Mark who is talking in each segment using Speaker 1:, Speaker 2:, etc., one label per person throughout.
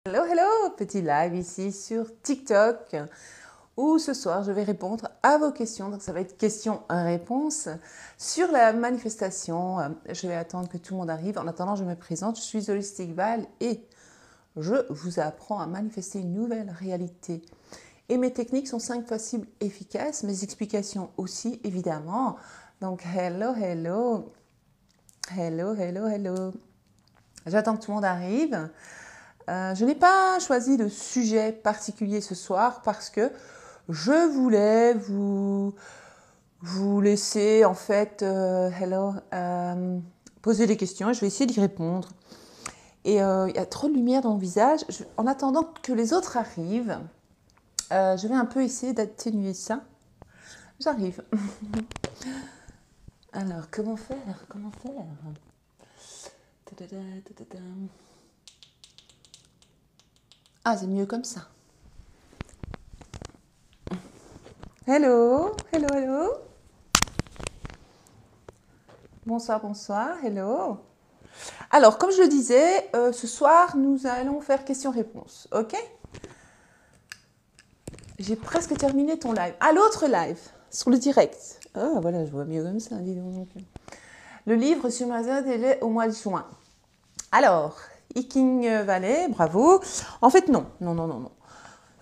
Speaker 1: Hello, hello, petit live ici sur TikTok où ce soir je vais répondre à vos questions. Donc ça va être questions-réponses sur la manifestation. Je vais attendre que tout le monde arrive. En attendant, je me présente. Je suis Holistic Val et je vous apprends à manifester une nouvelle réalité. Et mes techniques sont 5 faciles efficaces, mes explications aussi évidemment. Donc hello, hello, hello, hello, hello. J'attends que tout le monde arrive. Je n'ai pas choisi de sujet particulier ce soir parce que je voulais vous laisser en fait poser des questions et je vais essayer d'y répondre. Et il y a trop de lumière dans mon visage. En attendant que les autres arrivent, je vais un peu essayer d'atténuer ça. J'arrive. Alors, comment faire? Comment faire? Ah, c'est mieux comme ça. Hello, hello, hello. Bonsoir, bonsoir, hello. Alors, comme je le disais, ce soir, nous allons faire questions-réponses, ok? J'ai presque terminé ton live. Ah, l'autre live, sur le direct. Ah, voilà, je vois mieux comme ça, dis donc. Le livre sur Amazon est au mois de juin. Alors, Hiking Valley, bravo. En fait, non.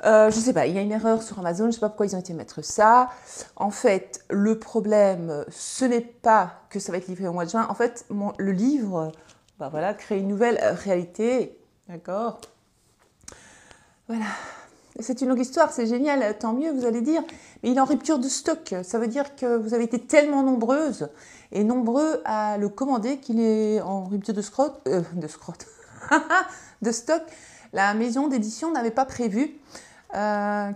Speaker 1: Je sais pas, il y a une erreur sur Amazon, je sais pas pourquoi ils ont été mettre ça. En fait, le problème, ce n'est pas que ça va être livré au mois de juin. En fait, le livre, voilà, crée une nouvelle réalité, d'accord? Voilà. C'est une longue histoire, c'est génial, tant mieux, vous allez dire. Mais il est en rupture de stock. Ça veut dire que vous avez été tellement nombreuses et nombreux à le commander qu'il est en rupture de de stock. La maison d'édition n'avait pas prévu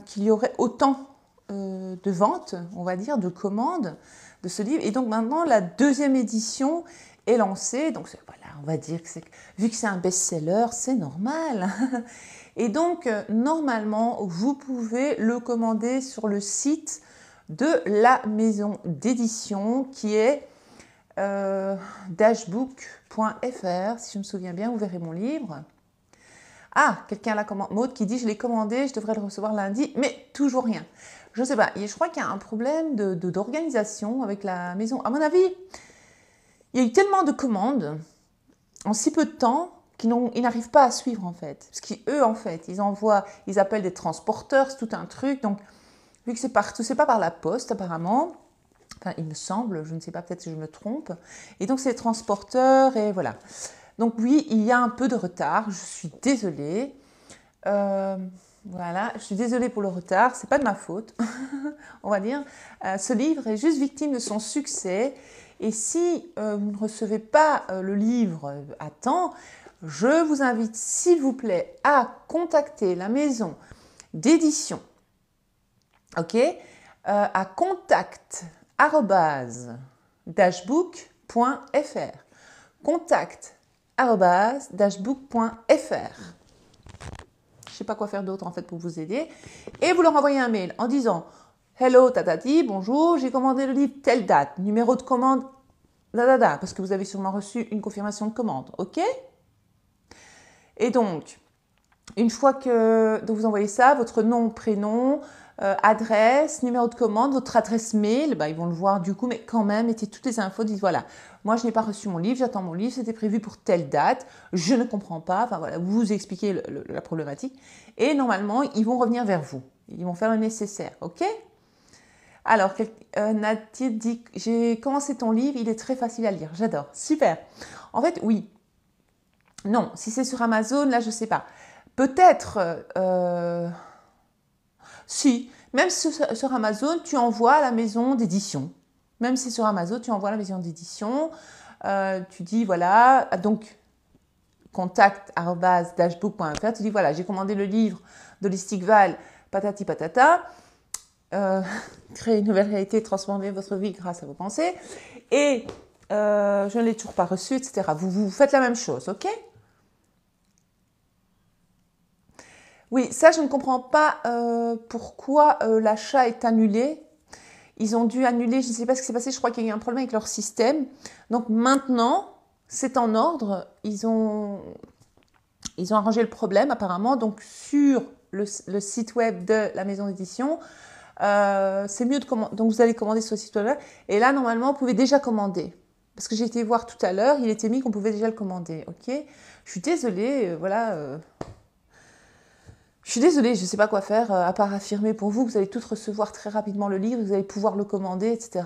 Speaker 1: qu'il y aurait autant de ventes, on va dire, de commandes de ce livre. Et donc maintenant, la deuxième édition est lancée. Donc voilà, on va dire que vu que c'est un best-seller, c'est normal. Et donc, normalement, vous pouvez le commander sur le site de la maison d'édition qui est dashbook.fr. Si je me souviens bien, vous verrez mon livre. Ah, quelqu'un l'a commandé, Maud qui dit « Je l'ai commandé, je devrais le recevoir lundi, mais toujours rien. » Je ne sais pas, je crois qu'il y a un problème d'organisation avec la maison. À mon avis, il y a eu tellement de commandes en si peu de temps qu'ils n'arrivent pas à suivre en fait. Parce qu'eux, en fait, ils appellent des transporteurs, c'est tout un truc. Donc, vu que c'est pas par la poste apparemment, enfin, il me semble, je ne sais pas, peut-être que je me trompe. Et donc, c'est les transporteurs et voilà. Donc oui, il y a un peu de retard, je suis désolée. Voilà, je suis désolée pour le retard, c'est pas de ma faute, on va dire. Ce livre est juste victime de son succès. Et si vous ne recevez pas le livre à temps, je vous invite, s'il vous plaît, à contacter la maison d'édition. Ok, à contact@dashbook.fr. Contact@dashbook.fr. Je ne sais pas quoi faire d'autre en fait pour vous aider. Et vous leur envoyez un mail en disant « Hello tatati, bonjour, j'ai commandé le livre telle date, numéro de commande, parce que vous avez sûrement reçu une confirmation de commande, ok ?» Et donc, une fois que vous envoyez ça, votre nom, prénom, adresse, numéro de commande, votre adresse mail, ils vont le voir du coup, mais quand même, mettez toutes les infos, dites voilà, moi je n'ai pas reçu mon livre, j'attends mon livre, c'était prévu pour telle date, je ne comprends pas, enfin voilà, vous expliquez la problématique, et normalement, ils vont revenir vers vous, ils vont faire le nécessaire, ok? Alors, Nadia dit, j'ai commencé ton livre, il est très facile à lire, j'adore, super. En fait, oui, non, si c'est sur Amazon, là je ne sais pas. Peut-être, si, même sur Amazon, tu envoies à la maison d'édition. Même si sur Amazon, tu envoies à la maison d'édition, tu dis voilà, donc contact@dashbook.fr, tu dis voilà, j'ai commandé le livre d'Holistic Val, patati patata, créer une nouvelle réalité, transformer votre vie grâce à vos pensées, et je ne l'ai toujours pas reçu, etc. Vous faites la même chose, ok? Oui, ça, je ne comprends pas pourquoi l'achat est annulé. Ils ont dû annuler, je ne sais pas ce qui s'est passé, je crois qu'il y a eu un problème avec leur système. Donc maintenant, c'est en ordre. ils ont arrangé le problème apparemment. Donc sur le site web de la maison d'édition, c'est mieux de commander. Donc vous allez commander sur le site web. Et là, normalement, vous pouvez déjà commander. Parce que j'ai été voir tout à l'heure, il était mis qu'on pouvait déjà le commander. Ok, je suis désolée, voilà. Je suis désolée, je ne sais pas quoi faire, à part affirmer pour vous que vous allez tous recevoir très rapidement le livre, vous allez pouvoir le commander, etc.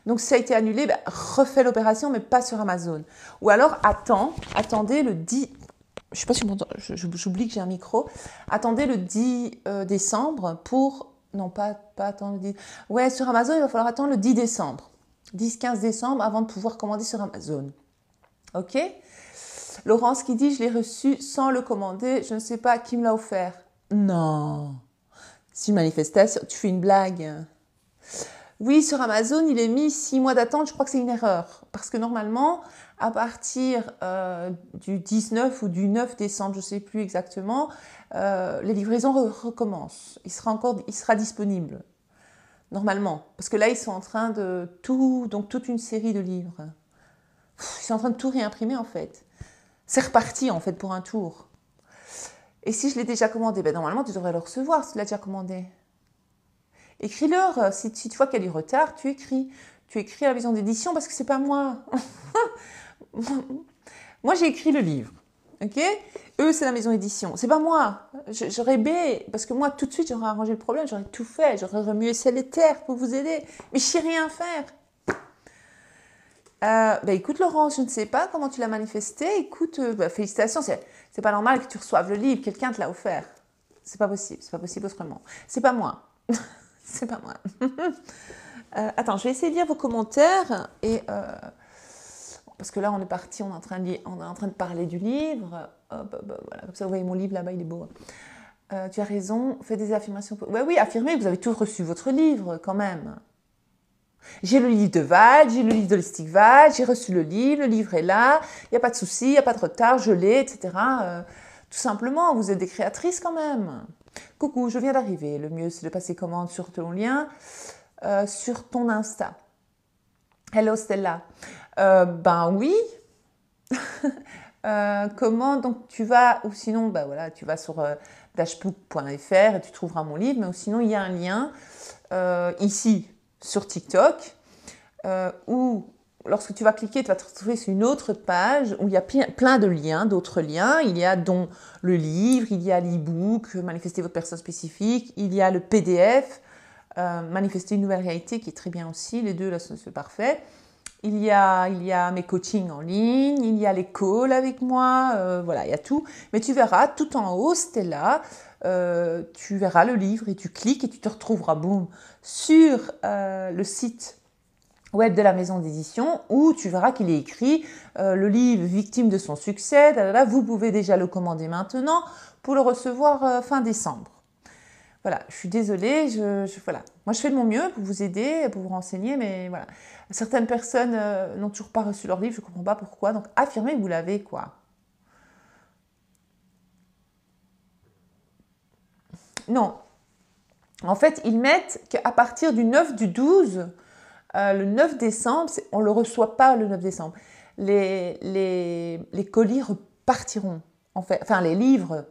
Speaker 1: Donc si ça a été annulé, ben, refais l'opération, mais pas sur Amazon. Ou alors attendez le 10... Je ne sais pas si j'oublie que j'ai un micro. Attendez le 10 décembre pour... Non, pas attendre le 10... Ouais, sur Amazon, il va falloir attendre le 10 décembre. 10-15 décembre avant de pouvoir commander sur Amazon. Ok ? Laurence qui dit, je l'ai reçu sans le commander, je ne sais pas qui me l'a offert. Non, c'est une manifestation, tu fais une blague. Oui, sur Amazon, il est mis 6 mois d'attente, je crois que c'est une erreur. Parce que normalement, à partir du 19 ou du 9 décembre, je ne sais plus exactement, les livraisons recommencent. Il sera disponible, normalement. Parce que là, ils sont en train de donc toute une série de livres. Ils sont en train de tout réimprimer, en fait. C'est reparti, en fait, pour un tour. Et si je l'ai déjà commandé, ben normalement, tu devrais le recevoir si tu l'as déjà commandé. Écris-leur. Si tu vois qu'il y a du retard, tu écris. Tu écris à la maison d'édition parce que c'est pas moi. Moi, j'ai écrit le livre. Ok ? Eux, c'est la maison d'édition. C'est pas moi. J'aurais parce que moi, tout de suite, j'aurais arrangé le problème. J'aurais tout fait. J'aurais remué ciel et terre pour vous aider. Mais je sais rien faire. Écoute Laurence, je ne sais pas comment tu l'as manifesté. Écoute, félicitations, c'est pas normal que tu reçoives le livre, quelqu'un te l'a offert. C'est pas possible autrement. C'est pas moi. C'est pas moi. Attends, je vais essayer de lire vos commentaires parce que là on est parti, on est en train de parler du livre. Voilà, comme ça vous voyez mon livre là-bas, il est beau. Tu as raison, fais des affirmations. Oui, affirmez, vous avez tous reçu votre livre quand même. J'ai le livre de Val, j'ai le livre de l'Holistic Val, j'ai reçu le livre est là, il n'y a pas de souci, il n'y a pas de retard, je l'ai, etc. Tout simplement, vous êtes des créatrices quand même. Coucou, je viens d'arriver. Le mieux, c'est de passer commande sur ton lien, sur ton Insta. Hello Stella. Oui. Comment donc tu vas, ou sinon, tu vas sur dashbook.fr et tu trouveras mon livre, mais sinon, il y a un lien ici sur TikTok, où lorsque tu vas cliquer, tu vas te retrouver sur une autre page où il y a plein de liens, d'autres liens. Il y a dont le livre, il y a l'e-book, manifester votre personne spécifique, il y a le PDF, manifester une nouvelle réalité qui est très bien aussi. Les deux, là, c'est parfait. Il y a mes coachings en ligne, il y a les calls avec moi, voilà, il y a tout. Mais tu verras, tout en haut, Stella, tu verras le livre et tu cliques et tu te retrouveras, boum, sur le site web de la maison d'édition où tu verras qu'il est écrit le livre victime de son succès, vous pouvez déjà le commander maintenant pour le recevoir fin décembre. Voilà, je suis désolée, voilà. Moi je fais de mon mieux pour vous aider, pour vous renseigner, mais voilà. Certaines personnes n'ont toujours pas reçu leur livre, je ne comprends pas pourquoi, donc affirmez que vous l'avez, quoi. Non. En fait, ils mettent qu'à partir du 9 du 12, le 9 décembre, on ne le reçoit pas le 9 décembre. Les colis repartiront, en fait, enfin les livres.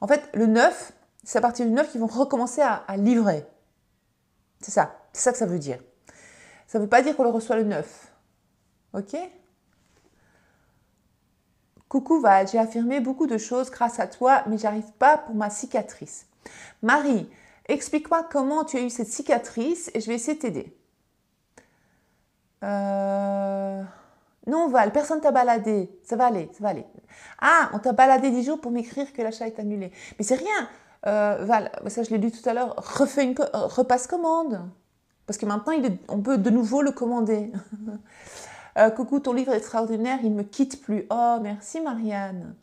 Speaker 1: En fait, le 9, c'est à partir du 9 qu'ils vont recommencer à livrer. C'est ça que ça veut dire. Ça ne veut pas dire qu'on le reçoit le 9. Ok ? Coucou Val, j'ai affirmé beaucoup de choses grâce à toi, mais j'arrive pas pour ma cicatrice. Marie, explique-moi comment tu as eu cette cicatrice et je vais essayer de t'aider. Non Val, personne t'a baladé. Ça va aller. Ah, on t'a baladé 10 jours pour m'écrire que l'achat est annulé. Mais c'est rien. Val, ça je l'ai dit tout à l'heure, repasse commande. Parce que maintenant, on peut de nouveau le commander. Coucou, ton livre est extraordinaire, il ne me quitte plus. Oh, merci Marianne.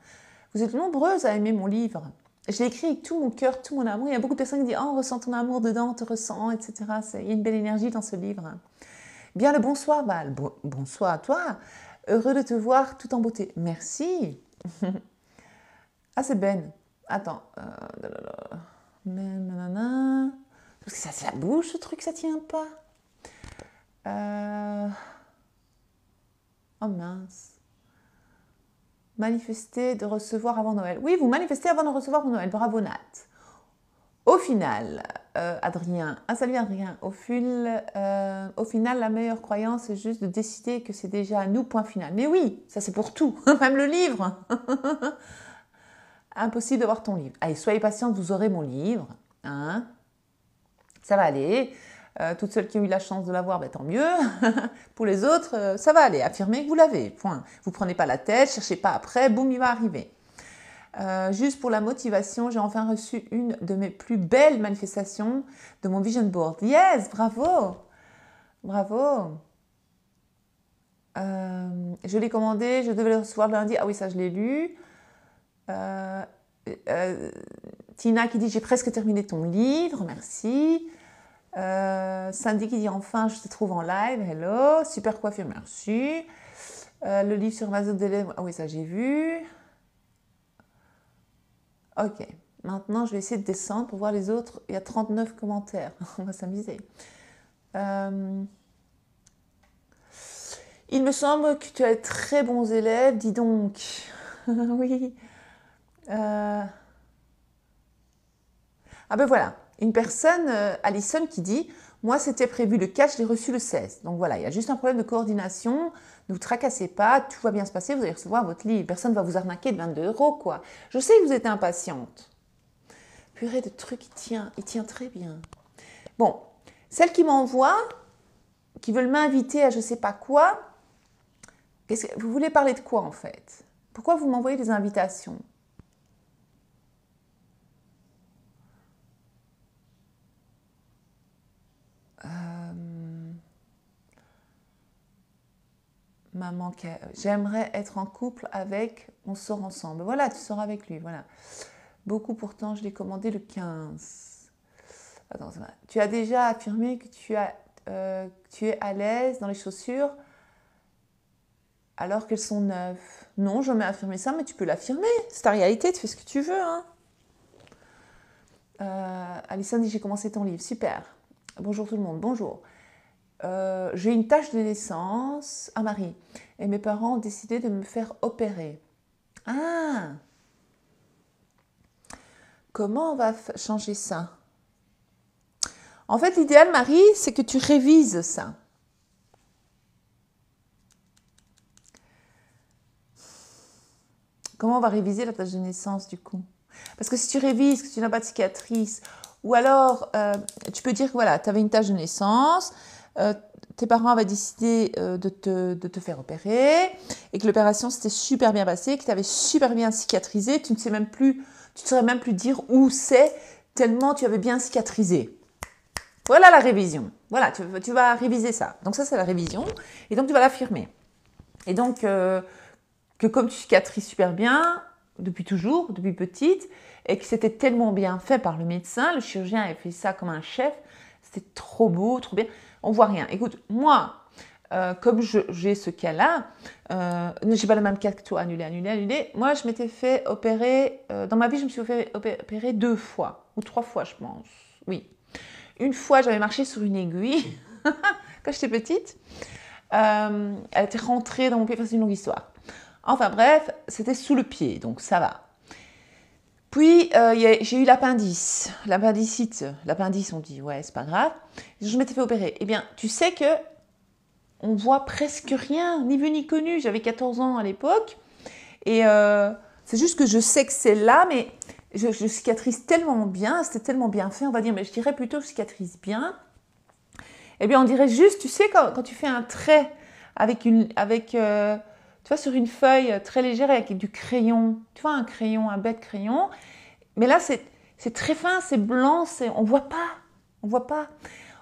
Speaker 1: Vous êtes nombreuses à aimer mon livre. Je l'ai écrit avec tout mon cœur, tout mon amour. Il y a beaucoup de personnes qui disent « Oh, on ressent ton amour dedans, on te ressent, etc. » Il y a une belle énergie dans ce livre. Bien le bonsoir Val. Bonsoir à toi. Heureux de te voir tout en beauté. Merci. Ah, c'est Ben. Attends. Parce que c'est la bouche, ce truc, ça tient pas. Oh mince. manifester de recevoir avant Noël. Oui, vous manifestez avant de recevoir pour Noël. Bravo Nat. Au final, Adrien, salut Adrien, au final, la meilleure croyance, c'est juste de décider que c'est déjà à nous, point final. Mais oui, ça c'est pour tout, même le livre. Impossible d'avoir ton livre. Allez, soyez patiente, vous aurez mon livre. Hein, ça va aller. Toutes celles qui ont eu la chance de l'avoir, ben, tant mieux. Pour les autres, ça va aller. Affirmez que vous l'avez. Point. Vous ne prenez pas la tête, cherchez pas après, boum, il va arriver. Juste pour la motivation, j'ai enfin reçu une de mes plus belles manifestations de mon vision board. Yes, bravo. Bravo. Je l'ai commandé, je devais le recevoir lundi. Ah oui, ça je l'ai lu. Tina qui dit j'ai presque terminé ton livre, merci. Sandy qui dit enfin je te trouve en live, hello, super coiffure, merci. Le livre sur Amazon d'élèves, ah oui ça j'ai vu. Ok, maintenant je vais essayer de descendre pour voir les autres, il y a 39 commentaires, on va s'amuser. Il me semble que tu as de très bons élèves, dis donc. Oui. Ah ben voilà, une personne, Alison, qui dit « Moi, c'était prévu le 4, je l'ai reçu le 16. » Donc voilà, il y a juste un problème de coordination. Ne vous tracassez pas, tout va bien se passer, vous allez recevoir votre livre. Personne ne va vous arnaquer de 22 €, quoi. Je sais que vous êtes impatiente. Purée de trucs, il tient très bien. Bon, celles qui m'envoient, qui veulent m'inviter à je ne sais pas quoi, vous voulez parler de quoi en fait? Pourquoi vous m'envoyez des invitations? Maman, j'aimerais être en couple avec, on sort ensemble. Voilà, tu sors avec lui, voilà. Beaucoup pourtant, je l'ai commandé le 15. Attends, tu as déjà affirmé que tu es à l'aise dans les chaussures alors qu'elles sont neuves. Non, je jamais affirmé ça, mais tu peux l'affirmer. C'est ta réalité, tu fais ce que tu veux. Hein. Alison dit, j'ai commencé ton livre, super. Bonjour tout le monde, bonjour. J'ai une tache de naissance à Marie et mes parents ont décidé de me faire opérer. Ah! Comment on va changer ça? En fait, l'idéal, Marie, c'est que tu révises ça. Comment on va réviser la tache de naissance du coup? Parce que si tu révises, que tu n'as pas de cicatrice, ou alors tu peux dire que voilà, tu avais une tache de naissance, tes parents avaient décidé de te faire opérer et que l'opération s'était super bien passée, que tu avais super bien cicatrisé, tu ne saurais même plus dire où c'est tellement tu avais bien cicatrisé. Voilà la révision. Voilà, tu vas réviser ça. Donc ça, c'est la révision. Et donc, tu vas l'affirmer. Et donc, que comme tu cicatrises super bien, depuis toujours, depuis petite, et que c'était tellement bien fait par le médecin, le chirurgien avait fait ça comme un chef, c'était trop beau, trop bien. On voit rien. Écoute, moi, comme j'ai ce cas-là, j'ai pas le même cas que toi, annulé. Moi, je m'étais fait opérer, dans ma vie, je me suis fait opérer 2 fois, ou 3 fois, je pense. Oui. Une fois, j'avais marché sur une aiguille, quand j'étais petite. Elle était rentrée dans mon pied, enfin, c'est une longue histoire. Enfin bref, c'était sous le pied, donc ça va. Puis, j'ai eu l'appendice, l'appendicite. L'appendice, on dit, ouais, c'est pas grave. Je m'étais fait opérer. Eh bien, tu sais que on voit presque rien, ni vu ni connu. J'avais 14 ans à l'époque. Et c'est juste que je sais que c'est là, mais je cicatrise tellement bien, c'était tellement bien fait, on va dire, mais je dirais plutôt je cicatrise bien. Eh bien, on dirait juste, tu sais, quand tu fais un trait tu vois, sur une feuille très légère avec du crayon, tu vois, un crayon, un bête crayon, mais là, c'est très fin, c'est blanc, on voit pas.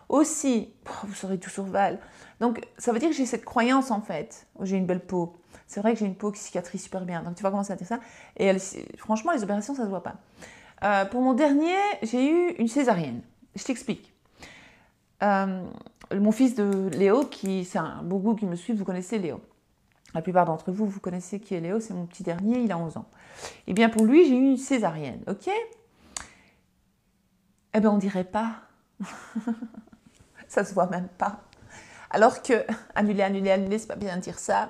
Speaker 1: Aussi, vous saurez tout sur Val. Donc, ça veut dire que j'ai cette croyance, en fait, j'ai une belle peau. C'est vrai que j'ai une peau qui cicatrise super bien. Donc, tu vas commencer à dire ça. Et franchement, les opérations, ça ne se voit pas. Pour mon dernier, j'ai eu une césarienne. Je t'explique. Mon fils de Léo, c'est un beau goût qui me suit, vous connaissez Léo. La plupart d'entre vous, vous connaissez qui est Léo, c'est mon petit dernier, il a 11 ans. Et bien, pour lui, j'ai eu une césarienne, ok? Eh bien, on dirait pas. Ça se voit même pas. Alors que, annuler, c'est pas bien de dire ça.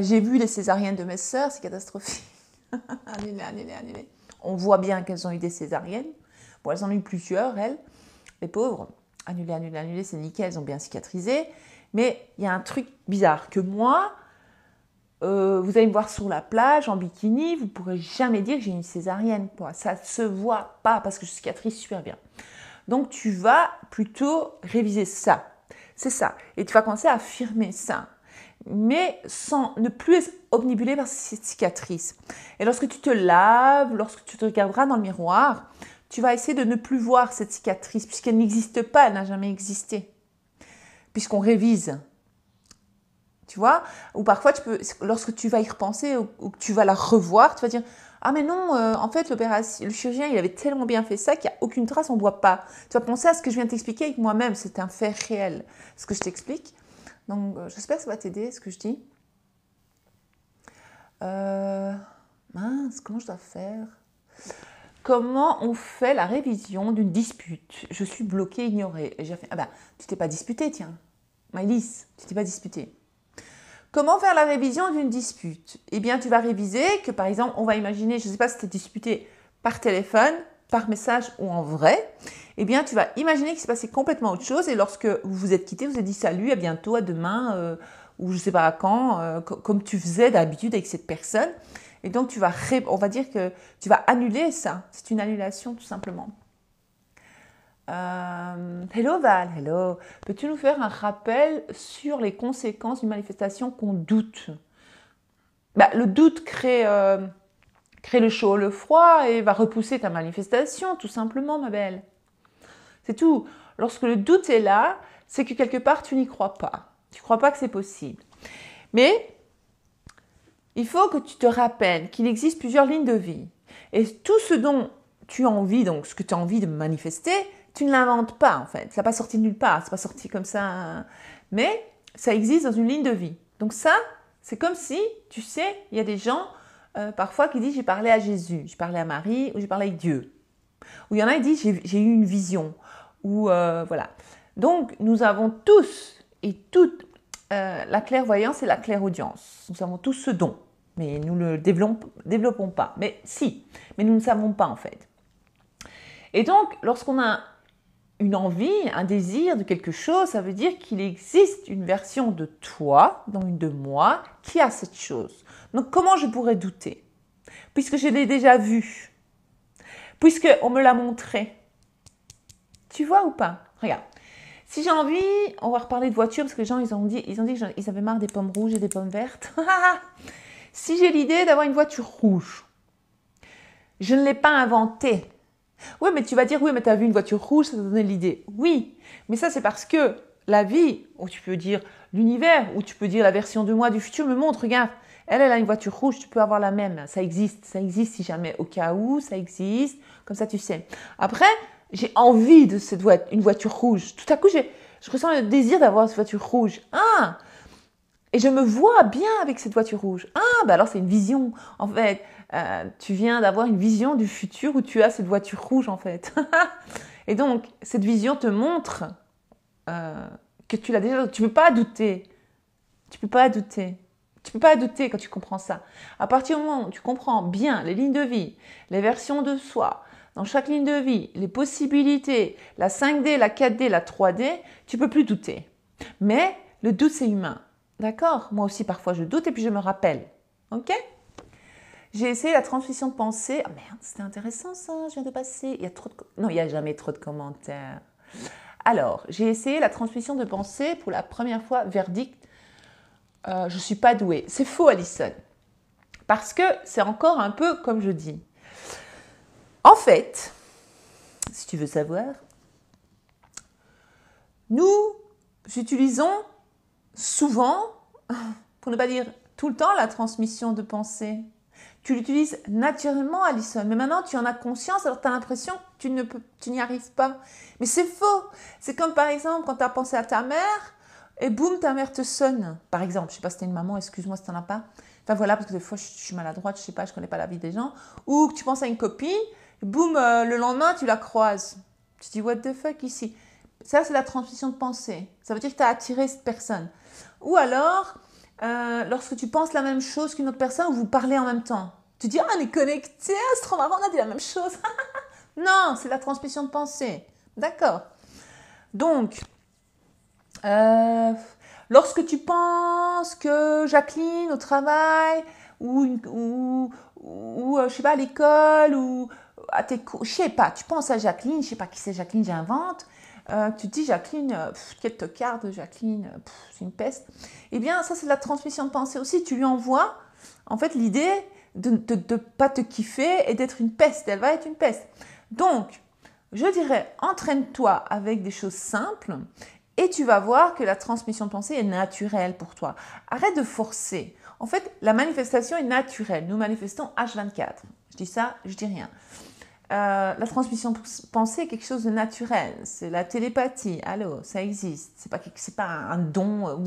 Speaker 1: J'ai vu les césariennes de mes sœurs, c'est catastrophique. Annulé. On voit bien qu'elles ont eu des césariennes. Bon, elles en ont eu plusieurs, elles, les pauvres. Annulé, c'est nickel, elles ont bien cicatrisé. Mais il y a un truc bizarre, que moi, vous allez me voir sur la plage, en bikini, vous ne pourrez jamais dire que j'ai une césarienne. Ça ne se voit pas, parce que je cicatrise super bien. Donc, tu vas plutôt réviser ça. C'est ça. Et tu vas commencer à affirmer ça. Mais sans ne plus être obnubilé par cette cicatrice. Et lorsque tu te laves, lorsque tu te regarderas dans le miroir, tu vas essayer de ne plus voir cette cicatrice, puisqu'elle n'existe pas, elle n'a jamais existé. Puisqu'on révise. Tu vois? Ou parfois, lorsque tu vas y repenser ou que tu vas la revoir, tu vas dire « Ah mais non, en fait, le chirurgien, il avait tellement bien fait ça qu'il n'y a aucune trace, on ne voit pas. » Tu vas penser à ce que je viens de t'expliquer avec moi-même, c'est un fait réel, ce que je t'explique. Donc, j'espère que ça va t'aider, ce que je dis. Mince, comment je dois faire? Comment on fait la révision d'une dispute? Je suis bloquée, ignorée. Et j'ai fait, ah ben, tu t'es pas disputée, tiens. Maëlys, tu t'es pas disputée. Comment faire la révision d'une dispute? Eh bien, tu vas réviser que, par exemple, on va imaginer, je ne sais pas si tu es disputé par téléphone, par message ou en vrai. Eh bien, tu vas imaginer qu'il s'est passé complètement autre chose et lorsque vous vous êtes quittés, vous avez dit salut, à bientôt, à demain, ou je ne sais pas à quand, comme tu faisais d'habitude avec cette personne. Et donc, on va dire que tu vas annuler ça. C'est une annulation, tout simplement. Hello Val, hello. Peux-tu nous faire un rappel sur les conséquences d'une manifestation qu'on doute? Le doute crée le chaud, le froid et va repousser ta manifestation, tout simplement, ma belle. C'est tout. Lorsque le doute est là, c'est que quelque part, tu n'y crois pas. Tu ne crois pas que c'est possible. Mais il faut que tu te rappelles qu'il existe plusieurs lignes de vie. Et tout ce dont tu as envie, donc ce que tu as envie de manifester, tu ne l'inventes pas en fait. Ça n'est pas sorti de nulle part, c'est pas sorti comme ça. Mais ça existe dans une ligne de vie. Donc ça, c'est comme si, tu sais, il y a des gens parfois qui disent j'ai parlé à Jésus, j'ai parlé à Marie ou j'ai parlé avec Dieu. Ou il y en a qui disent j'ai eu une vision. Ou voilà. Donc nous avons tous et toutes la clairvoyance et la clairaudience. Nous avons tous ce don. Mais nous ne le développons pas. Mais si, mais nous ne savons pas en fait. Et donc, lorsqu'on a une envie, un désir de quelque chose, ça veut dire qu'il existe une version de toi, donc une de moi, qui a cette chose. Donc, comment je pourrais douter? Puisque je l'ai déjà vu. Puisqu'on me l'a montré. Tu vois ou pas? Regarde. Si j'ai envie, on va reparler de voiture, parce que les gens, ils ont dit qu'ils avaient marre des pommes rouges et des pommes vertes. Si j'ai l'idée d'avoir une voiture rouge, je ne l'ai pas inventée. Oui, mais tu vas dire, oui, mais tu as vu une voiture rouge, ça t'a donné l'idée. Oui, mais ça, c'est parce que la vie, ou tu peux dire l'univers, ou tu peux dire la version de moi du futur me montre, regarde, elle a une voiture rouge, tu peux avoir la même. Ça existe si jamais, au cas où, ça existe, comme ça tu sais. Après, j'ai envie de une voiture rouge. Tout à coup, je ressens le désir d'avoir cette voiture rouge. Ah! Et je me vois bien avec cette voiture rouge. Ah, alors c'est une vision. En fait, tu viens d'avoir une vision du futur où tu as cette voiture rouge, en fait. Et donc, cette vision te montre que tu l'as déjà. Tu ne peux pas douter. Tu ne peux pas douter. Tu ne peux pas douter quand tu comprends ça. À partir du moment où tu comprends bien les lignes de vie, les versions de soi, dans chaque ligne de vie, les possibilités, la 5D, la 4D, la 3D, tu ne peux plus douter. Mais le doute, c'est humain. D'accord? Moi aussi, parfois, je doute et puis je me rappelle. Ok? J'ai essayé la transmission de pensée. Oh merde, c'était intéressant ça, je viens de passer. Non, il n'y a jamais trop de commentaires. Alors, j'ai essayé la transmission de pensée pour la première fois. Verdict, je ne suis pas douée. C'est faux, Alison. Parce que c'est encore un peu comme je dis. En fait, si tu veux savoir, nous utilisons souvent, pour ne pas dire tout le temps, la transmission de pensée. Tu l'utilises naturellement, Alison, mais maintenant tu en as conscience, alors tu as l'impression que tu n'y arrives pas. Mais c'est faux. C'est comme par exemple quand tu as pensé à ta mère et boum, ta mère te sonne. Par exemple, je ne sais pas si tu es une maman, excuse-moi si tu n'en as pas. Enfin voilà, parce que des fois je suis maladroite, je ne sais pas, je ne connais pas la vie des gens. Ou que tu penses à une copine, et boum, le lendemain tu la croises. Tu te dis what the fuck ici. Ça, c'est la transmission de pensée. Ça veut dire que tu as attiré cette personne. Ou alors, lorsque tu penses la même chose qu'une autre personne ou vous parlez en même temps. Tu dis, ah, on est connectés, c'est trop marrant, on a dit la même chose. Non, c'est la transmission de pensée. D'accord. Donc, lorsque tu penses que Jacqueline au travail ou je sais pas, à l'école ou à tes cours, je sais pas, tu penses à Jacqueline, je sais pas qui c'est Jacqueline, j'invente. Tu te dis Jacqueline, quelle tocarde Jacqueline, c'est une peste. Eh bien, ça c'est de la transmission de pensée aussi. Tu lui envoies en fait l'idée de ne pas te kiffer et d'être une peste. Elle va être une peste. Donc, je dirais, entraîne-toi avec des choses simples et tu vas voir que la transmission de pensée est naturelle pour toi. Arrête de forcer. En fait, la manifestation est naturelle. Nous manifestons H24. Je dis ça, je dis rien. La transmission de pensée est quelque chose de naturel. C'est la télépathie. Allô, ça existe. C'est pas un don.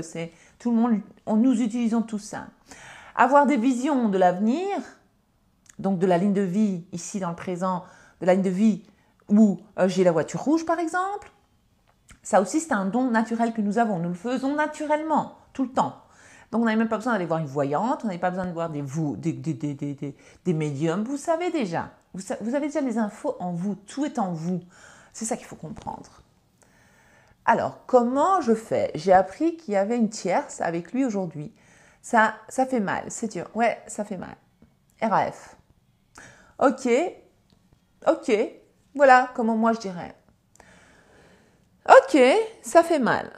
Speaker 1: C'est tout le monde. Nous utilisons tout ça. Avoir des visions de l'avenir, donc de la ligne de vie ici dans le présent, de la ligne de vie où j'ai la voiture rouge par exemple. Ça aussi, c'est un don naturel que nous avons. Nous le faisons naturellement, tout le temps. Donc, on n'avait même pas besoin d'aller voir une voyante, on n'avait pas besoin de voir des médiums. Vous savez déjà. Vous avez déjà les infos en vous. Tout est en vous. C'est ça qu'il faut comprendre. Alors, comment je fais? J'ai appris qu'il y avait une tierce avec lui aujourd'hui. Ça fait mal, c'est dur. Ouais, ça fait mal. RAF. Ok. Voilà comment moi je dirais. Ok, ça fait mal.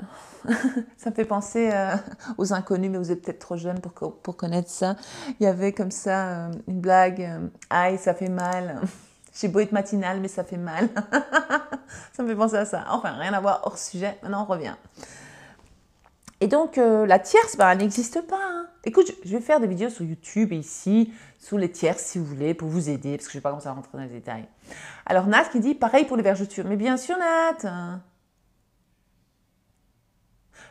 Speaker 1: Ça me fait penser aux inconnus, mais vous êtes peut-être trop jeunes pour connaître ça. Il y avait comme ça une blague. Aïe, ça fait mal. J'ai beau être matinale, mais ça fait mal. Ça me fait penser à ça. Enfin, rien à voir hors sujet. Maintenant, on revient. Et donc, la tierce, elle n'existe pas. Hein. Écoute, je vais faire des vidéos sur YouTube et ici, sur les tierces, si vous voulez, pour vous aider, parce que je ne vais pas commencer à rentrer dans les détails. Alors, Nat qui dit, pareil pour les vergetures. Mais bien sûr, Nat.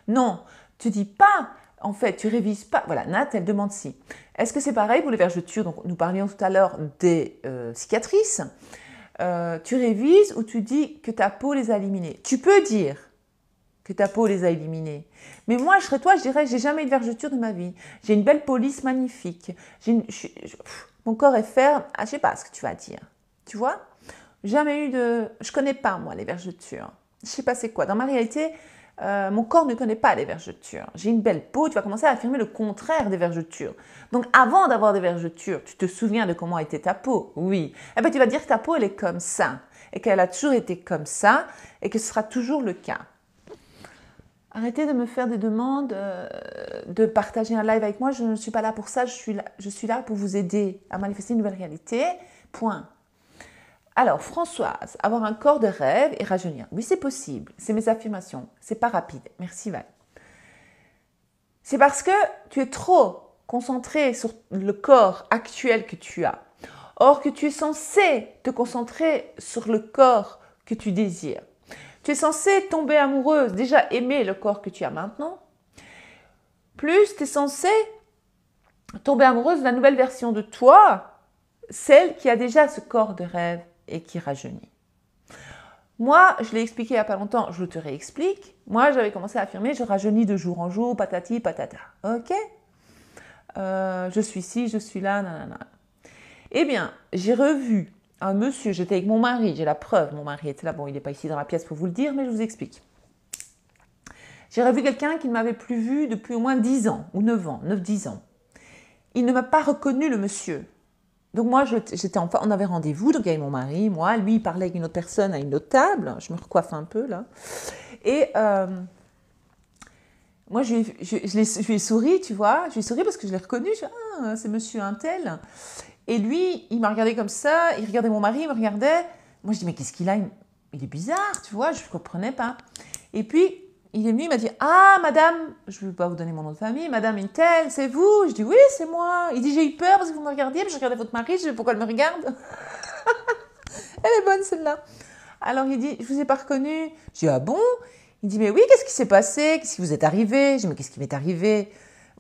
Speaker 1: Non, tu dis pas, en fait, tu révises pas. Voilà, Nat, elle demande si. Est-ce que c'est pareil pour les vergetures? Donc, nous parlions tout à l'heure des cicatrices. Tu révises ou tu dis que ta peau les a éliminées? Tu peux dire que ta peau les a éliminées. Mais moi, je serais toi, je dirais, j'ai jamais eu de vergeture de ma vie. J'ai une belle police magnifique. Mon corps est ferme. Ah, je sais pas ce que tu vas dire. Tu vois? Jamais eu de... Je connais pas, moi, les vergetures. Je sais pas c'est quoi. Dans ma réalité, mon corps ne connaît pas les vergetures. J'ai une belle peau. Tu vas commencer à affirmer le contraire des vergetures. Donc, avant d'avoir des vergetures, tu te souviens de comment était ta peau? Oui. Eh bien, tu vas dire que ta peau, elle est comme ça. Et qu'elle a toujours été comme ça. Et que ce sera toujours le cas. Arrêtez de me faire des demandes, de partager un live avec moi. Je ne suis pas là pour ça. Je suis là pour vous aider à manifester une nouvelle réalité. Point. Alors, Françoise, avoir un corps de rêve et rajeunir. Oui, c'est possible. C'est mes affirmations. C'est pas rapide. Merci, Val. C'est parce que tu es trop concentré sur le corps actuel que tu as. Or que tu es censé te concentrer sur le corps que tu désires. Tu es censé tomber amoureuse, déjà aimer le corps que tu as maintenant. Plus tu es censé tomber amoureuse de la nouvelle version de toi, celle qui a déjà ce corps de rêve et qui rajeunit. Moi, je l'ai expliqué il n'y a pas longtemps, je te réexplique. Moi, j'avais commencé à affirmer, je rajeunis de jour en jour, patati, patata. Ok? Je suis ci, je suis là, nanana. Eh bien, j'ai revu un monsieur, j'étais avec mon mari, j'ai la preuve, mon mari était là, bon, il n'est pas ici dans la pièce pour vous le dire, mais je vous explique. J'ai revu quelqu'un qui ne m'avait plus vu depuis au moins 10 ans, ou 9 ans, 9-10 ans. Il ne m'a pas reconnu, le monsieur. Donc moi, on avait rendez-vous, donc il y avait mon mari, moi, lui, il parlait avec une autre personne à une autre table, je me recoiffe un peu, là. Et moi, je lui ai souri, tu vois, je lui ai souri parce que je l'ai reconnu, c'est monsieur un tel. Et lui, il m'a regardé comme ça, il regardait mon mari, il me regardait. Moi, je dis, mais qu'est-ce qu'il a? Il est bizarre, tu vois, je ne comprenais pas. Et puis, il est venu, il m'a dit, ah, madame, je ne vais pas vous donner mon nom de famille, madame Intel, c'est vous? Je dis, oui, c'est moi. Il dit, j'ai eu peur parce que vous me regardiez, puis je regardais votre mari, je dis, pourquoi elle me regarde? Elle est bonne, celle-là. Alors, il dit, je ne vous ai pas reconnu. Je dis, ah bon? Il dit, mais oui, qu'est-ce qui s'est passé? Qu'est-ce qui vous est arrivé? Je dis, mais qu'est-ce qui m'est arrivé?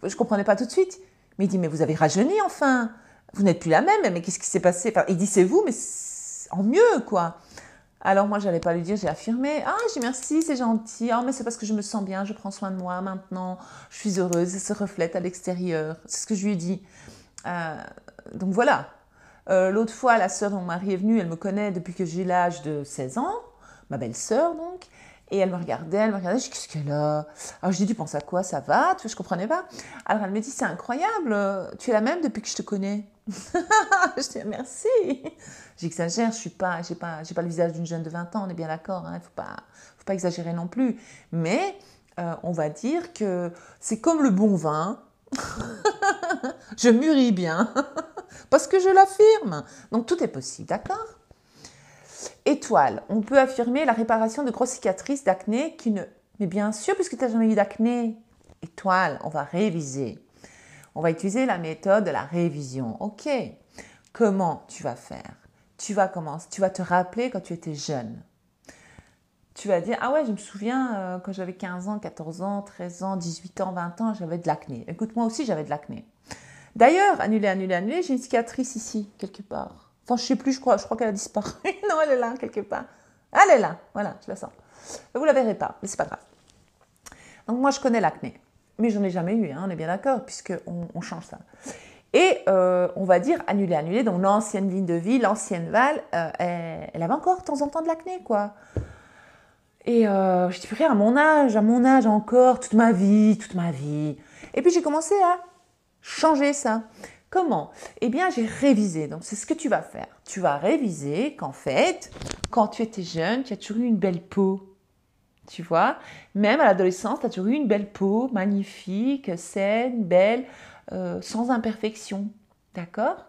Speaker 1: Je ne comprenais pas tout de suite. Mais il dit, mais vous avez rajeuni, enfin. Vous n'êtes plus la même, mais qu'est-ce qui s'est passé? Enfin, il dit, c'est vous, mais en mieux, quoi. Alors moi, j'allais pas lui dire, j'ai affirmé. Ah, j'ai merci, c'est gentil. Ah, mais c'est parce que je me sens bien, je prends soin de moi maintenant. Je suis heureuse, ça se reflète à l'extérieur. C'est ce que je lui ai dit. Euh, donc voilà. L'autre fois, la sœur de mon mari est venue, elle me connaît depuis que j'ai l'âge de 16 ans, ma belle-sœur donc, et elle me regardait, je dis, qu'est-ce qu'elle a? Alors je dis, tu penses à quoi, ça va? Tu vois, je comprenais pas. Alors elle me dit, c'est incroyable, tu es la même depuis que je te connais. Je dis, merci. J'exagère, j'ai pas le visage d'une jeune de 20 ans, on est bien d'accord, hein, faut pas exagérer non plus. Mais on va dire que c'est comme le bon vin, je mûris bien. Parce que je l'affirme. Donc tout est possible, d'accord? Étoile, on peut affirmer la réparation de grosses cicatrices d'acné qui ne... Mais bien sûr, puisque tu n'as jamais eu d'acné. Étoile, on va réviser. On va utiliser la méthode de la révision. Ok, comment tu vas faire? Tu vas te rappeler quand tu étais jeune. Tu vas dire, ah ouais, je me souviens quand j'avais 15 ans, 14 ans, 13 ans, 18 ans, 20 ans, j'avais de l'acné. Écoute, moi aussi, j'avais de l'acné. D'ailleurs, annulé, j'ai une cicatrice ici, quelque part. Enfin, je sais plus, je crois qu'elle a disparu. Non, elle est là, quelque part. Elle est là, voilà, je la sens. Vous la verrez pas, mais c'est pas grave. Donc moi, je connais l'acné. Mais j'en ai jamais eu, hein, on est bien d'accord, puisqu'on change ça. Et on va dire annulé. Donc l'ancienne ligne de vie, l'ancienne Val, elle avait encore de temps en temps de l'acné, quoi. Et je dis, à mon âge encore, toute ma vie. Et puis j'ai commencé à changer ça. Comment? Eh bien, j'ai révisé. Donc, c'est ce que tu vas faire. Tu vas réviser qu'en fait, quand tu étais jeune, tu as toujours eu une belle peau. Tu vois? Même à l'adolescence, tu as toujours eu une belle peau, magnifique, saine, belle, sans imperfection. D'accord?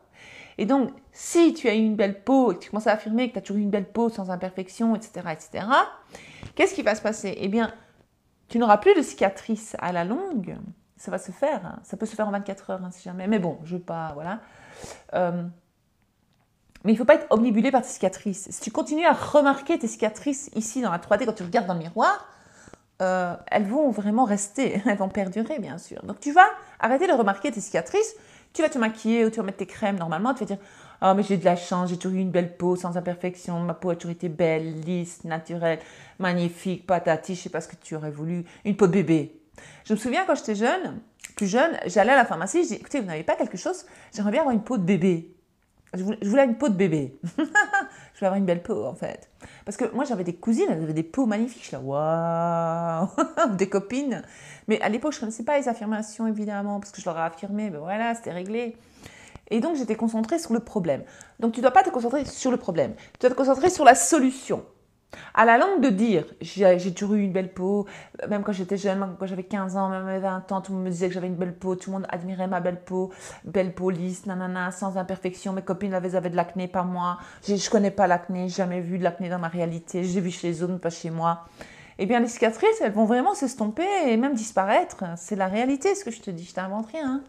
Speaker 1: Et donc, si tu as eu une belle peau et que tu commences à affirmer que tu as toujours eu une belle peau sans imperfection, etc., qu'est-ce qui va se passer? Eh bien, tu n'auras plus de cicatrices à la longue. Ça va se faire, hein. Ça peut se faire en 24 heures, hein, si jamais. Mais bon, je veux pas, voilà. Mais il ne faut pas être omnibulé par tes cicatrices. Si tu continues à remarquer tes cicatrices ici dans la 3D, quand tu regardes dans le miroir, elles vont vraiment rester, elles vont perdurer, bien sûr. Donc tu vas arrêter de remarquer tes cicatrices, tu vas te maquiller ou tu vas mettre tes crèmes normalement, tu vas dire « Oh, mais j'ai de la chance, j'ai toujours eu une belle peau, sans imperfection, ma peau a toujours été belle, lisse, naturelle, magnifique, patati, je ne sais pas ce que tu aurais voulu, une peau de bébé. » Je me souviens quand j'étais plus jeune, j'allais à la pharmacie, je dis « Écoutez, vous n'avez pas quelque chose? J'aimerais bien avoir une peau de bébé. » Je voulais une peau de bébé. Je voulais avoir une belle peau, en fait. Parce que moi, j'avais des cousines, elles avaient des peaux magnifiques. Je suis là, waouh, des copines. Mais à l'époque, je ne connaissais pas les affirmations, évidemment, parce que je leur ai affirmé, ben voilà, c'était réglé. Et donc, j'étais concentrée sur le problème. Donc, tu ne dois pas te concentrer sur le problème. Tu dois te concentrer sur la solution. À la longue de dire, j'ai toujours eu une belle peau, même quand j'étais jeune, même quand j'avais 15 ans, même à 20 ans, tout le monde me disait que j'avais une belle peau, tout le monde admirait ma belle peau lisse, nanana, sans imperfection, mes copines avaient de l'acné, pas moi, je connais pas l'acné, jamais vu de l'acné dans ma réalité, j'ai vu chez les autres, mais pas chez moi. Eh bien, les cicatrices, elles vont vraiment s'estomper et même disparaître. C'est la réalité, ce que je te dis, je t'invente rien. Hein.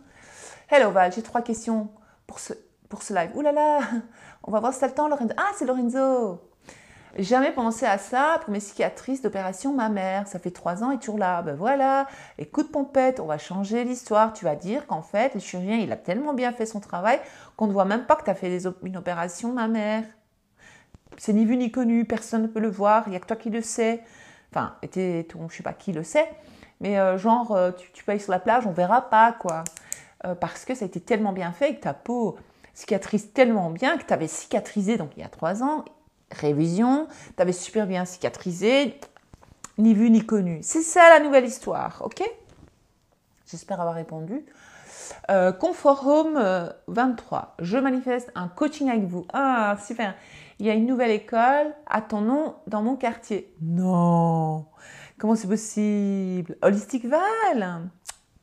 Speaker 1: Hello Val, j'ai 3 questions pour ce live. Ouh là là, on va voir si t'as le temps, Lorenzo. Ah, c'est Lorenzo. Jamais pensé à ça pour mes cicatrices d'opération mammaire. Ça fait 3 ans et toujours là. Ben voilà, écoute Pompette, on va changer l'histoire. Tu vas dire qu'en fait, le chirurgien, il a tellement bien fait son travail qu'on ne voit même pas que tu as fait une opération mammaire. C'est ni vu ni connu, personne ne peut le voir, il n'y a que toi qui le sais. Enfin, je ne sais pas qui le sait, mais tu payes sur la plage, on ne verra pas, quoi. Parce que ça a été tellement bien fait et que ta peau cicatrise tellement bien que tu avais cicatrisé, donc il y a 3 ans, révision, tu avais super bien cicatrisé, ni vu ni connu. C'est ça la nouvelle histoire, ok? J'espère avoir répondu. Comfort Home 23. Je manifeste un coaching avec vous. Ah, super. Il y a une nouvelle école à ton nom dans mon quartier. Non. Comment c'est possible? Holistic Val.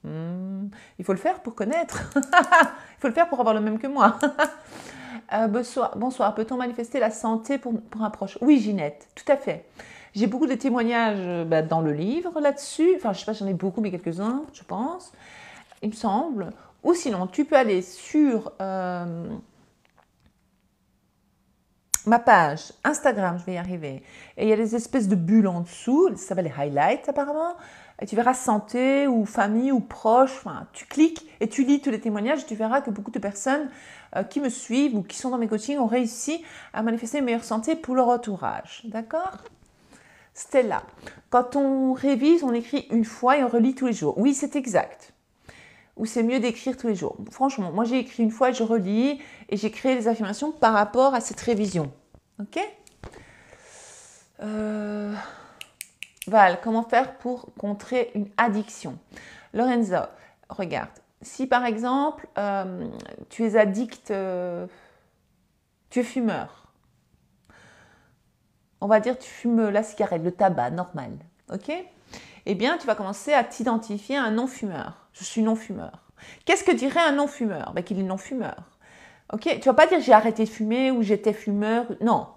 Speaker 1: Il faut le faire pour connaître. Il faut le faire pour avoir le même que moi. Bonsoir. Peut-on manifester la santé pour un proche? Oui, Ginette, tout à fait. J'ai beaucoup de témoignages dans le livre là-dessus. Enfin, je ne sais pas, j'en ai beaucoup, mais quelques-uns, je pense. Il me semble. Ou sinon, tu peux aller sur ma page Instagram, je vais y arriver. Et il y a des espèces de bulles en dessous, ça s'appelle les highlights apparemment. Et tu verras santé ou famille ou proche. Enfin, tu cliques et tu lis tous les témoignages et tu verras que beaucoup de personnes qui me suivent ou qui sont dans mes coachings ont réussi à manifester une meilleure santé pour leur entourage. D'accord? Stella, quand on révise, on écrit une fois et on relit tous les jours. Oui, c'est exact. Ou c'est mieux d'écrire tous les jours. Franchement, moi j'ai écrit une fois et je relis et j'ai créé des affirmations par rapport à cette révision. Ok? Val, comment faire pour contrer une addiction? Lorenzo, regarde. Si par exemple, tu es addict, tu es fumeur. On va dire tu fumes la cigarette, le tabac, normal. Ok? Eh bien, tu vas commencer à t'identifier à un non-fumeur. Je suis non-fumeur. Qu'est-ce que dirait un non-fumeur? Ben, qu'il est non-fumeur. Ok? Tu ne vas pas dire j'ai arrêté de fumer ou j'étais fumeur. Non.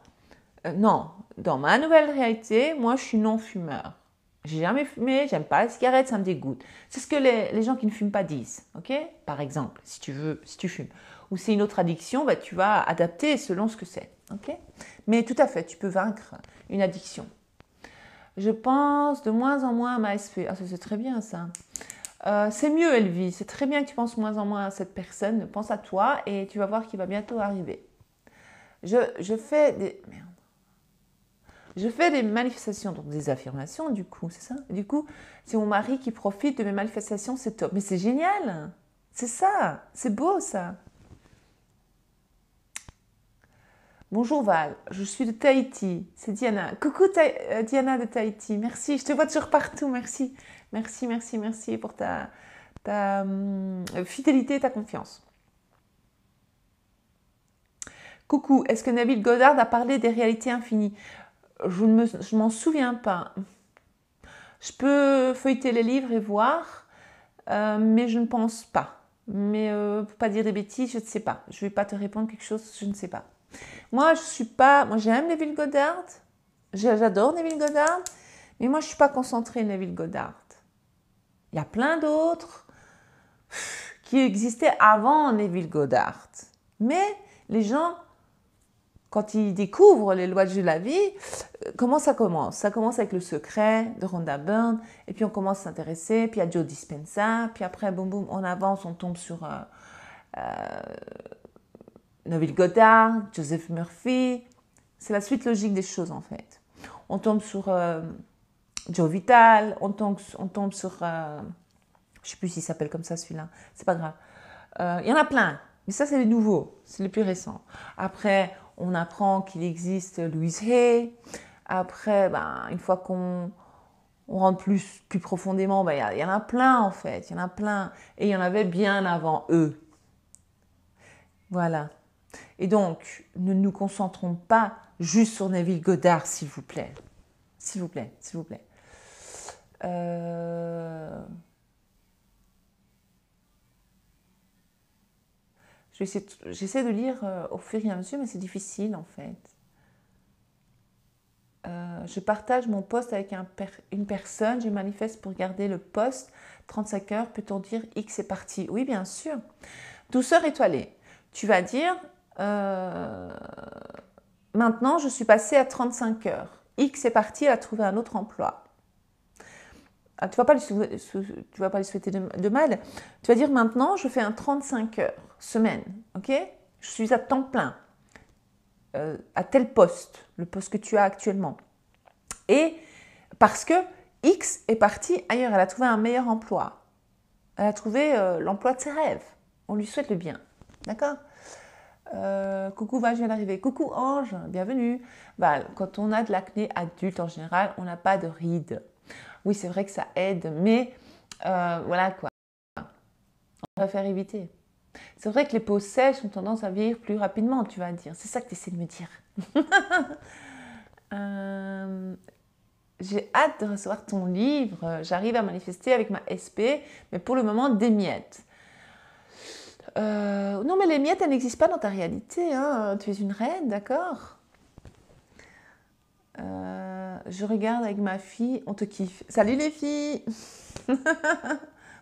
Speaker 1: Non. Dans ma nouvelle réalité, moi, je suis non-fumeur. J'ai jamais fumé, j'aime pas la cigarette, ça me dégoûte. C'est ce que les gens qui ne fument pas disent. Ok? Par exemple, si tu veux, si tu fumes. Ou c'est une autre addiction, ben, tu vas adapter selon ce que c'est. Ok? Mais tout à fait, tu peux vaincre une addiction. Je pense de moins en moins à ma SP. Ah, ça c'est très bien ça. C'est mieux, Elvie. C'est très bien que tu penses moins en moins à cette personne. Pense à toi et tu vas voir qu'il va bientôt arriver. Je fais des... Merde. Je fais des manifestations, donc des affirmations du coup, c'est ça? Du coup, c'est mon mari qui profite de mes manifestations, c'est top. Mais c'est génial. C'est ça. C'est beau ça. Bonjour Val, je suis de Tahiti, c'est Diana. Coucou Diana de Tahiti, merci, je te vois toujours partout, merci. Merci pour ta fidélité et ta confiance. Coucou, est-ce que Neville Goddard a parlé des réalités infinies? Je m'en souviens pas. Je peux feuilleter les livres et voir, mais je ne pense pas. Mais pour pas dire des bêtises, je ne sais pas. Je ne vais pas te répondre quelque chose, je ne sais pas. Moi, je suis pas. Moi, j'aime Neville Goddard. J'adore Neville Goddard. Mais moi, je ne suis pas concentrée Neville Goddard. Il y a plein d'autres qui existaient avant Neville Goddard. Mais les gens, quand ils découvrent les lois de la vie, comment ça commence? Ça commence avec Le Secret de Rhonda Byrne. Et puis, on commence à s'intéresser. Puis, il y a Joe Dispenza. Puis après, boum, boum, on avance, on tombe sur... Neville Goddard, Joseph Murphy, c'est la suite logique des choses en fait. On tombe sur Joe Vital, on tombe sur, je ne sais plus s'il s'appelle comme ça celui-là, c'est pas grave. Il y en a plein, mais ça c'est les nouveaux, c'est les plus récents. Après, on apprend qu'il existe Louise Hay. Après, une fois qu'on rentre plus profondément, il y en a plein en fait, il y en a plein. Et il y en avait bien avant eux. Voilà. Et donc, ne nous concentrons pas juste sur Neville Goddard, s'il vous plaît. S'il vous plaît, s'il vous plaît. J'essaie de lire au fur et à mesure, mais c'est difficile en fait. Je partage mon post avec une personne, je manifeste pour garder le post. 35 heures, peut-on dire X est parti? Oui, bien sûr. Douceur étoilée. Tu vas dire, maintenant je suis passée à 35 heures. X est parti, elle a trouvé un autre emploi. Tu ne vas pas lui souhaiter de mal. Tu vas dire, maintenant je fais un 35 heures, semaine. Ok? Je suis à temps plein. À tel poste, le poste que tu as actuellement. Et parce que X est parti ailleurs, elle a trouvé un meilleur emploi. Elle a trouvé l'emploi de ses rêves. On lui souhaite le bien. D'accord? Coucou Val, je viens d'arriver. Coucou Ange, bienvenue. Val, quand on a de l'acné adulte en général, on n'a pas de rides. Oui, c'est vrai que ça aide, mais voilà quoi. On préfère éviter. C'est vrai que les peaux sèches ont tendance à vieillir plus rapidement, tu vas dire. C'est ça que tu essaies de me dire. J'ai hâte de recevoir ton livre. J'arrive à manifester avec ma SP, mais pour le moment, des miettes. Non, mais les miettes, elles n'existent pas dans ta réalité. Hein. Tu es une reine, d'accord? Je regarde avec ma fille, on te kiffe. Salut les filles.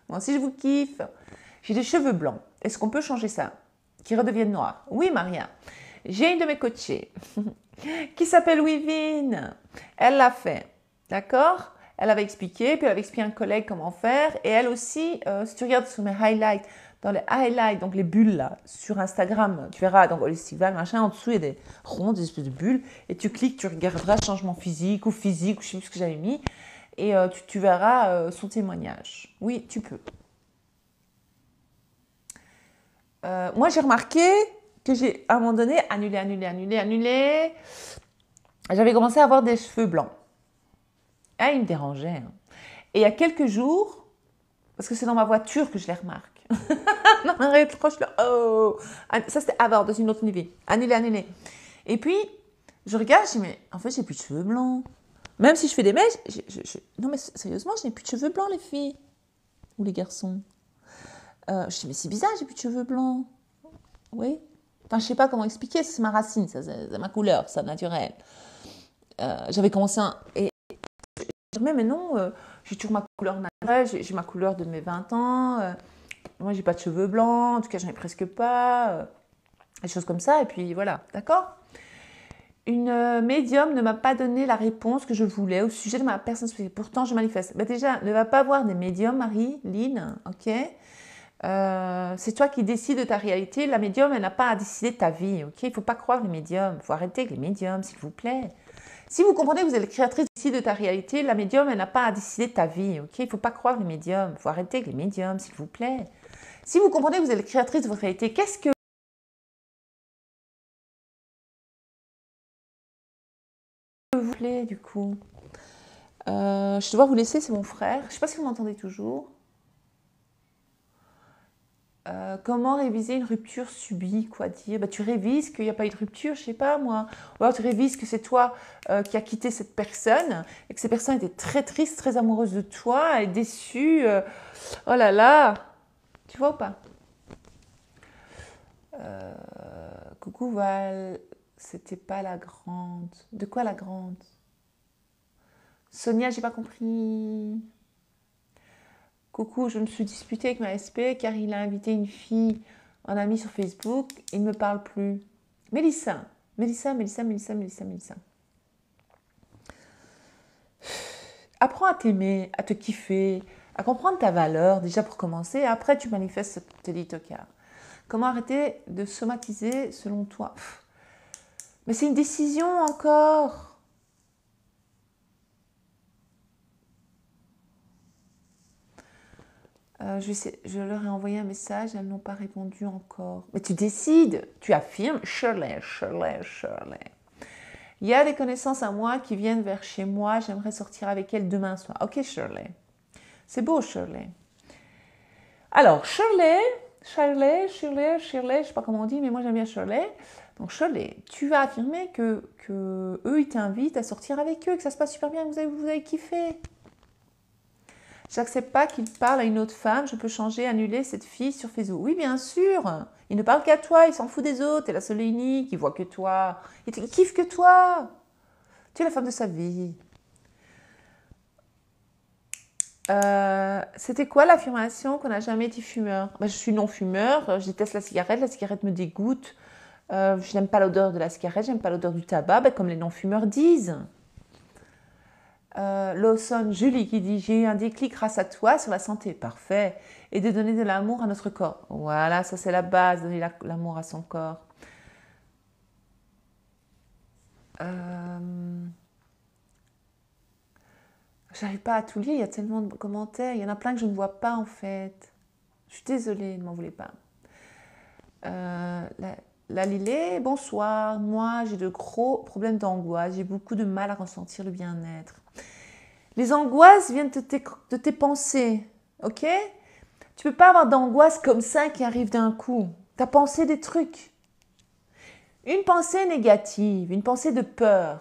Speaker 1: Moi aussi, je vous kiffe. J'ai des cheveux blancs. Est-ce qu'on peut changer ça? Qu'ils redeviennent noirs? Oui, Maria. J'ai une de mes coachées qui s'appelle Wivine. Elle l'a fait, d'accord? Elle avait expliqué, puis elle avait expliqué à un collègue comment faire. Et elle aussi, si tu regardes sur mes highlights, dans les highlights, donc les bulles là, sur Instagram, tu verras, donc Holistic Vibe, machin, en dessous, il y a des ronds, des espèces de bulles. Et tu cliques, tu regarderas changement physique, ou je sais plus ce que j'avais mis. Et tu verras son témoignage. Oui, tu peux. Moi, j'ai remarqué que j'ai, à un moment donné, annulé. J'avais commencé à avoir des cheveux blancs. Ah, ils me dérangeaient. Hein. Et il y a quelques jours, parce que c'est dans ma voiture que je les remarque. Non, arrête, je là. Oh. Ça, c'était avant, dans une autre niveau. Annulé. Et puis, je regarde, je dis, mais en fait, j'ai plus de cheveux blancs. Même si je fais des mèches, non, mais sérieusement, je n'ai plus de cheveux blancs, les filles. Ou les garçons. Je dis, mais c'est bizarre, j'ai plus de cheveux blancs. Oui. Enfin, je sais pas comment expliquer, c'est ma racine, c'est ma couleur, ça, naturel. J'avais commencé et mais non, j'ai toujours ma couleur naturelle, j'ai ma couleur de mes 20 ans. Moi, j'ai pas de cheveux blancs, en tout cas, j'en ai presque pas. Des choses comme ça, et puis voilà, d'accord? Une médium ne m'a pas donné la réponse que je voulais au sujet de ma personne spécifique. Pourtant, je manifeste. Ben déjà, ne va pas voir des médiums, Marie-Lynn, ok? C'est toi qui décides de ta réalité. La médium, elle n'a pas à décider de ta vie, ok? Il ne faut pas croire les médiums. Il faut arrêter avec les médiums, s'il vous plaît. Si vous comprenez que vous êtes la créatrice de ta réalité, la médium, elle n'a pas à décider de ta vie, ok? Il ne faut pas croire les médiums. Il faut arrêter avec les médiums, s'il vous plaît. Si vous comprenez que vous êtes la créatrice de votre réalité, qu'est-ce que vous voulez, du coup? Je dois vous laisser, c'est mon frère. Je ne sais pas si vous m'entendez toujours. Comment réviser une rupture subie? Quoi dire? Tu révises qu'il n'y a pas eu de rupture, je ne sais pas moi. Ou alors tu révises que c'est toi qui as quitté cette personne et que cette personne était très triste, très amoureuse de toi et déçue. Oh là là! Tu vois ou pas? Coucou Val, c'était pas la grande. De quoi la grande? Sonia, j'ai pas compris. Coucou, je me suis disputée avec ma SP car il a invité une fille en ami sur Facebook. Il ne me parle plus. Mélissa. Apprends à t'aimer, à te kiffer, à comprendre ta valeur déjà pour commencer. Après, tu manifestes tes litocars. Comment arrêter de somatiser selon toi? Mais c'est une décision encore. Je leur ai envoyé un message, elles n'ont pas répondu encore. Mais tu décides, tu affirmes, Shirley. Il y a des connaissances à moi qui viennent vers chez moi, j'aimerais sortir avec elles demain soir. Ok Shirley, c'est beau Shirley. Alors Shirley, je ne sais pas comment on dit, mais moi j'aime bien Shirley. Donc Shirley, tu vas affirmer que eux ils t'invitent à sortir avec eux, que ça se passe super bien, que vous avez kiffé. J'accepte pas qu'il parle à une autre femme, je peux changer, annuler cette fille sur Facebook. Oui, bien sûr. Il ne parle qu'à toi, il s'en fout des autres, t'es la seule et unique, il voit que toi. Il kiffe que toi. Tu es la femme de sa vie. C'était quoi l'affirmation qu'on n'a jamais été fumeur? Je suis non-fumeur, je déteste la cigarette me dégoûte. Je n'aime pas l'odeur de la cigarette, j'aime pas l'odeur du tabac, comme les non-fumeurs disent. Lawson, Julie qui dit « J'ai eu un déclic grâce à toi sur la santé. » Parfait. Et de donner de l'amour à notre corps. Voilà, ça c'est la base, donner l'amour à son corps. J'arrive pas à tout lire, il y a tellement de commentaires. Il y en a plein que je ne vois pas en fait. Je suis désolée, ne m'en voulez pas. La Lillet, bonsoir. Moi, j'ai de gros problèmes d'angoisse. J'ai beaucoup de mal à ressentir le bien-être. Les angoisses viennent de tes pensées, ok? Tu peux pas avoir d'angoisse comme ça qui arrive d'un coup. Tu as pensé des trucs. Une pensée négative, une pensée de peur.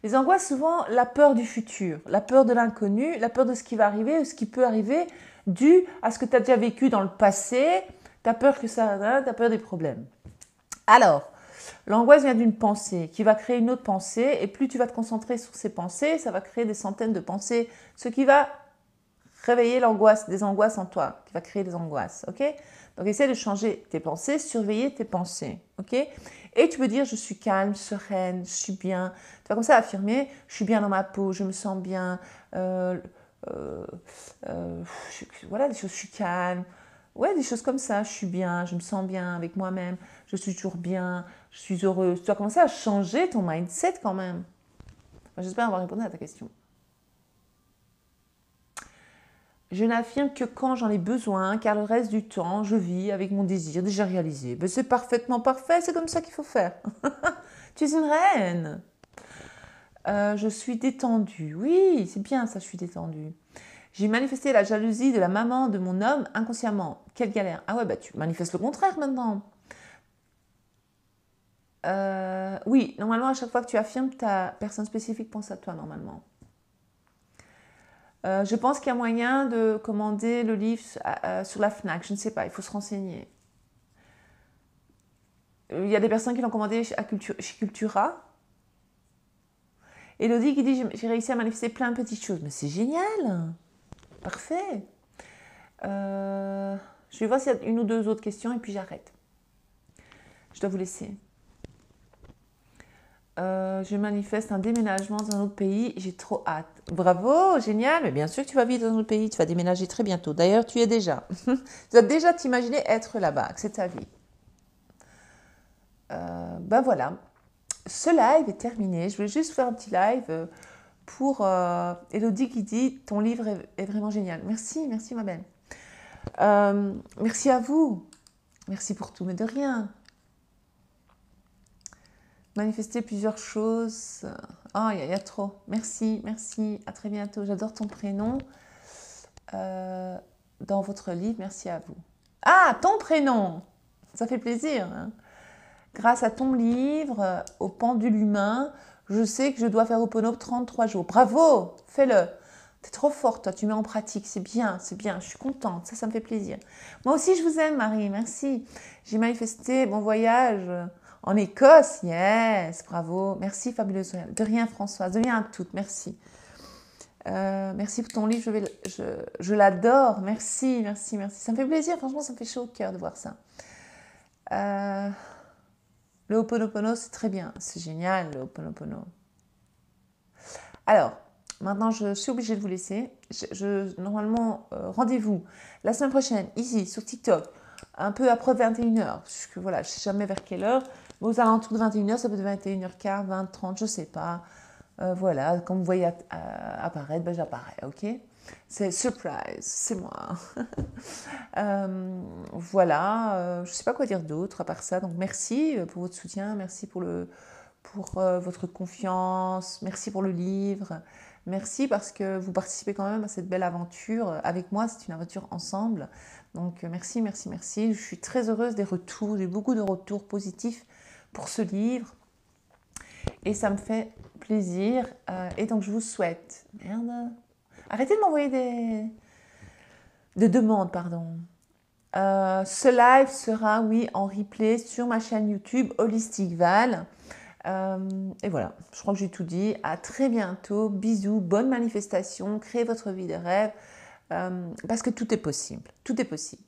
Speaker 1: Les angoisses, souvent, la peur du futur, la peur de l'inconnu, la peur de ce qui va arriver ou ce qui peut arriver dû à ce que tu as déjà vécu dans le passé. Tu as peur que ça, tu as peur des problèmes. Alors, l'angoisse vient d'une pensée qui va créer une autre pensée et plus tu vas te concentrer sur ces pensées, ça va créer des centaines de pensées, ce qui va réveiller l'angoisse, des angoisses en toi, qui va créer des angoisses, ok? Donc, essaie de changer tes pensées, surveiller tes pensées, ok? Et tu peux dire, je suis calme, sereine, je suis bien. Tu vas comme ça affirmer, je suis bien dans ma peau, je me sens bien, voilà, des choses, je suis calme. Ouais, des choses comme ça, je suis bien, je me sens bien avec moi-même, je suis toujours bien, je suis heureuse. Tu vas commencer à changer ton mindset quand même. Enfin, j'espère avoir répondu à ta question. Je n'affirme que quand j'en ai besoin, car le reste du temps, je vis avec mon désir déjà réalisé. Ben, c'est parfaitement parfait, c'est comme ça qu'il faut faire. Tu es une reine. Je suis détendue. Oui, c'est bien ça, je suis détendue. J'ai manifesté la jalousie de la maman de mon homme inconsciemment. Quelle galère. Ah ouais, bah tu manifestes le contraire maintenant. Oui, normalement, à chaque fois que tu affirmes, ta personne spécifique pense à toi, normalement. Je pense qu'il y a moyen de commander le livre sur la FNAC. Je ne sais pas, il faut se renseigner. Il y a des personnes qui l'ont commandé chez Cultura. Elodie qui dit, j'ai réussi à manifester plein de petites choses. Mais c'est génial. Parfait. Je vais voir s'il y a une ou deux autres questions et puis j'arrête. Je dois vous laisser. Je manifeste un déménagement dans un autre pays. J'ai trop hâte. Bravo, génial. Mais bien sûr que tu vas vivre dans un autre pays. Tu vas déménager très bientôt. D'ailleurs, tu y es déjà. Tu vas déjà t'imaginer être là-bas, que c'est ta vie. Ben voilà. Ce live est terminé. Je voulais juste faire un petit live pour Elodie qui dit « Ton livre est vraiment génial ». Merci, merci ma belle. Merci à vous. Merci pour tout, mais de rien. Manifester plusieurs choses. Oh, il y a trop. Merci, merci. À très bientôt. J'adore ton prénom dans votre livre. Merci à vous. Ah, ton prénom. Ça fait plaisir. Hein. Grâce à ton livre, au pendule humain, je sais que je dois faire Ho'oponopono 33 jours. Bravo, fais-le. T'es trop forte, toi, tu mets en pratique. C'est bien, je suis contente. Ça me fait plaisir. Moi aussi, je vous aime, Marie. Merci. J'ai manifesté mon voyage en Écosse. Yes, bravo. Merci, fabuleuse. De rien, Françoise. De rien à toutes. Merci. Merci pour ton livre. Je l'adore. Merci, merci, merci. Ça me fait plaisir. Franchement, ça me fait chaud au cœur de voir ça. Le Ho'oponopono, c'est très bien. C'est génial, le Ho'oponopono. Alors, maintenant, je suis obligée de vous laisser. Normalement, rendez-vous la semaine prochaine, ici, sur TikTok, un peu après 21h. Voilà, je ne sais jamais vers quelle heure. Mais aux alentours de 21h, ça peut être 21h15, 20h30, je ne sais pas. Voilà, quand vous voyez apparaître, ben, j'apparais, ok? C'est surprise, c'est moi. Voilà, je ne sais pas quoi dire d'autre à part ça. Donc, merci pour votre soutien, merci pour votre confiance, merci pour le livre. Merci parce que vous participez quand même à cette belle aventure avec moi, c'est une aventure ensemble. Donc merci, merci, merci. Je suis très heureuse des retours, j'ai beaucoup de retours positifs pour ce livre. Et ça me fait plaisir. Et donc je vous souhaite... Merde. Arrêtez de m'envoyer des demandes, pardon. Ce live sera, oui, en replay sur ma chaîne YouTube Holistic Val. Et voilà, je crois que j'ai tout dit. À très bientôt. Bisous, bonne manifestation. Créez votre vie de rêve. Parce que tout est possible. Tout est possible.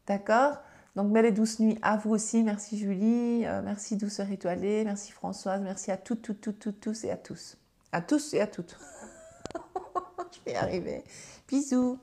Speaker 1: D'accord? Donc, belle et douce nuit à vous aussi. Merci Julie. Merci douceur étoilée. Merci Françoise. Merci à toutes, tous et à tous. À tous et à toutes. Je vais y arriver. Bisous.